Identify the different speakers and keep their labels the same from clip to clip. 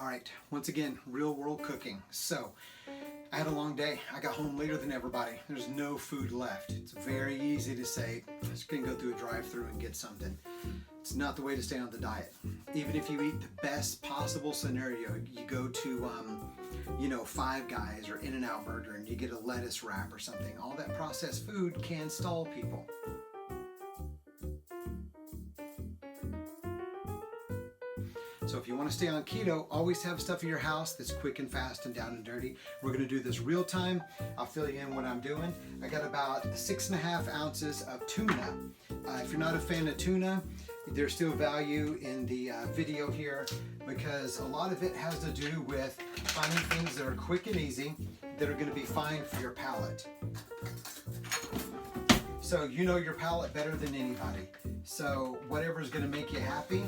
Speaker 1: right, once again, real world cooking. So, I had a long day. I got home later than everybody. There's no food left. It's very easy to say, I'm just gonna go through a drive-thru and get something. It's not the way to stay on the diet. Even if you eat the best possible scenario, you go to, Five Guys or In-N-Out Burger and you get a lettuce wrap or something. All that processed food can stall people. So if you want to stay on keto, always have stuff in your house that's quick and fast and down and dirty. We're going to do this real time. I'll fill you in what I'm doing. I got about 6.5 ounces of tuna. If you're not a fan of tuna, there's still value in the video here because a lot of it has to do with finding things that are quick and easy that are going to be fine for your palate. So you know your palate better than anybody. So whatever's going to make you happy.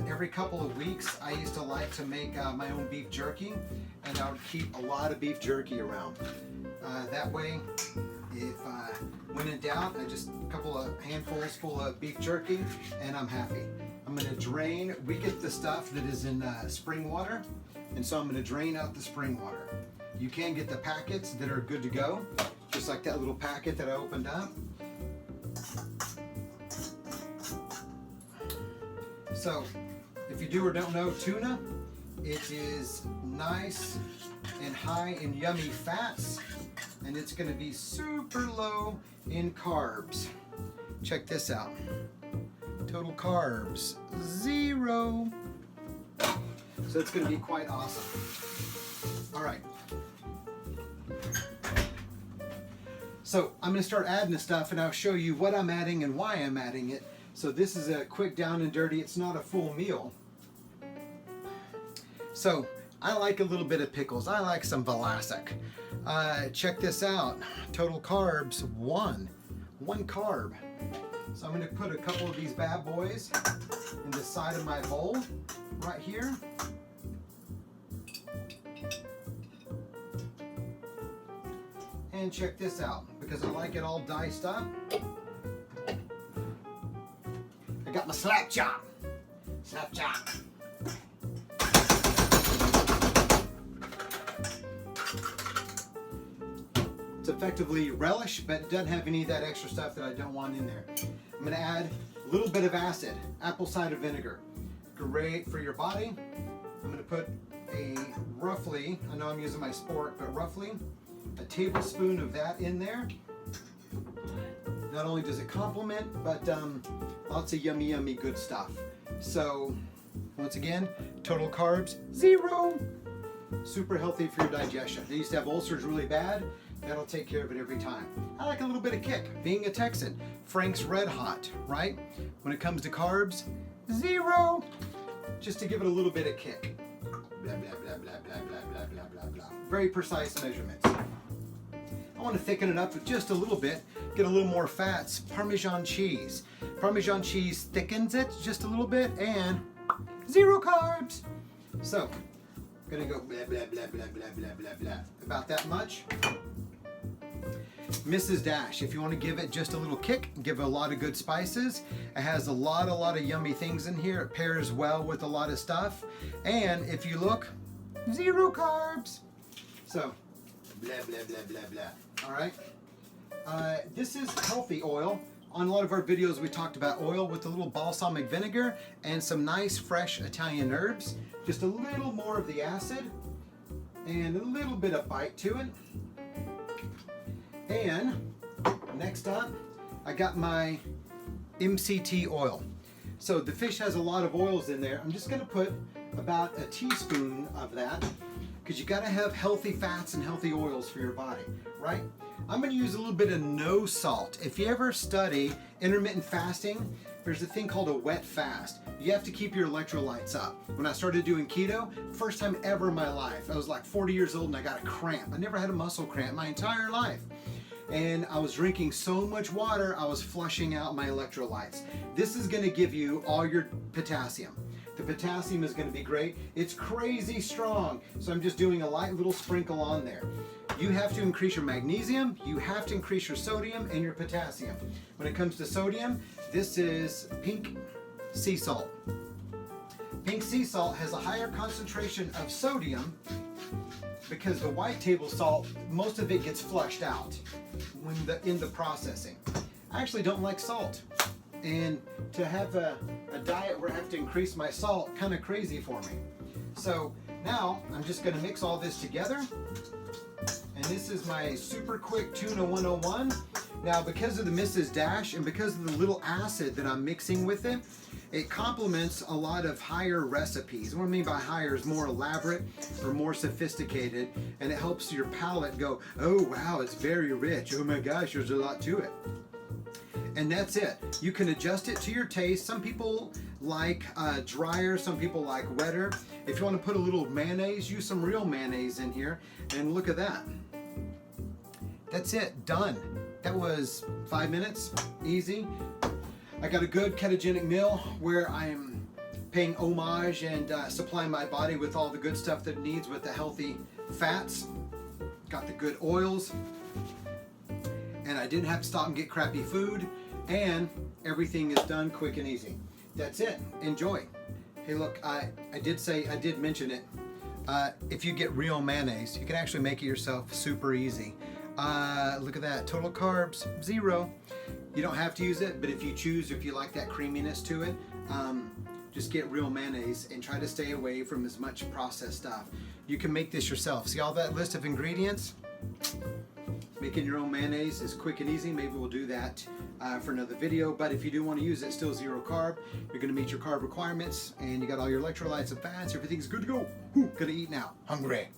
Speaker 1: Every couple of weeks, I used to like to make my own beef jerky, and I would keep a lot of beef jerky around. That way, if when in doubt, I just a couple of handfuls full of beef jerky, and I'm happy. I'm going to drain. We get the stuff that is in spring water, and so I'm going to drain out the spring water. You can get the packets that are good to go, just like that little packet that I opened up. So, if you do or don't know tuna, it is nice and high in yummy fats, and it's going to be super low in carbs. Check this out. Total carbs, 0. So it's going to be quite awesome. All right. So I'm going to start adding the stuff, and I'll show you what I'm adding and why I'm adding it. So this is a quick down and dirty. It's not a full meal. So I like a little bit of pickles. I like some Vlasic. Check this out. Total carbs, 1 carb. So I'm going to put a couple of these bad boys in the side of my bowl right here. And check this out, because I like it all diced up. I got my slap chop. Slap chop. It's effectively relish, but it doesn't have any of that extra stuff that I don't want in there. I'm going to add a little bit of acid, apple cider vinegar. Great for your body. I'm going to put roughly, I know I'm using my sport, but roughly a tablespoon of that in there. Not only does it complement, but lots of yummy, yummy good stuff. So, once again, total carbs, 0. Super healthy for your digestion. They used to have ulcers really bad. That'll take care of it every time. I like a little bit of kick. Being a Texan, Frank's Red Hot, right? When it comes to carbs, 0. Just to give it a little bit of kick. Blah, blah, blah, blah, blah, blah, blah, blah, blah, blah. Very precise measurements. I want to thicken it up with just a little bit, get a little more fats. Parmesan cheese. Parmesan cheese thickens it just a little bit, and 0 carbs. So, I'm gonna go blah, blah, blah, blah, blah, blah, blah, blah. About that much. Mrs. Dash, if you want to give it just a little kick, give it a lot of good spices. It has a lot of yummy things in here. It pairs well with a lot of stuff. And if you look, 0 carbs. So, blah, blah, blah, blah, blah. All right. This is healthy oil. On a lot of our videos, we talked about oil with a little balsamic vinegar and some nice fresh Italian herbs. Just a little more of the acid and a little bit of bite to it. And next up, I got my MCT oil. So the fish has a lot of oils in there. I'm just going to put about a teaspoon of that, because you got to have healthy fats and healthy oils for your body, right? I'm going to use a little bit of no salt. If you ever study intermittent fasting, there's a thing called a wet fast. You have to keep your electrolytes up. When I started doing keto, first time ever in my life, I was like 40 years old and I got a cramp. I never had a muscle cramp my entire life. And I was drinking so much water, I was flushing out my electrolytes. This is going to give you all your potassium. The potassium is going to be great. It's crazy strong. So I'm just doing a light little sprinkle on there. You have to increase your magnesium, you have to increase your sodium and your potassium. When it comes to sodium, this is pink sea salt. Pink sea salt has a higher concentration of sodium because the white table salt, most of it gets flushed out in the processing. I actually don't like salt, and to have a diet where I have to increase my salt, kind of crazy for me. So now I'm just going to mix all this together, and this is my super quick tuna 101. Now, because of the Mrs. Dash and because of the little acid that I'm mixing with it, it complements a lot of higher recipes. What I mean by higher is more elaborate or more sophisticated, and it helps your palate go, oh wow, it's very rich. Oh my gosh, there's a lot to it. And that's it. You can adjust it to your taste. Some people like drier, some people like wetter. If you want to put a little mayonnaise, use some real mayonnaise in here, and look at that. That's it, done. That was 5 minutes, easy. I got a good ketogenic meal where I am paying homage and supplying my body with all the good stuff that it needs with the healthy fats. Got the good oils. And I didn't have to stop and get crappy food. And everything is done quick and easy. That's it. Enjoy. Hey, look, I did mention it. If you get real mayonnaise, you can actually make it yourself super easy. Look at that. Total carbs, 0. You don't have to use it, but if you choose, if you like that creaminess to it, just get real mayonnaise and try to stay away from as much processed stuff. You can make this yourself. See all that list of ingredients? Making your own mayonnaise is quick and easy. Maybe we'll do that for another video, but if you do want to use it, still 0 carb. You're going to meet your carb requirements, and you got all your electrolytes and fats. Everything's good to go. Gonna eat now. Hungry.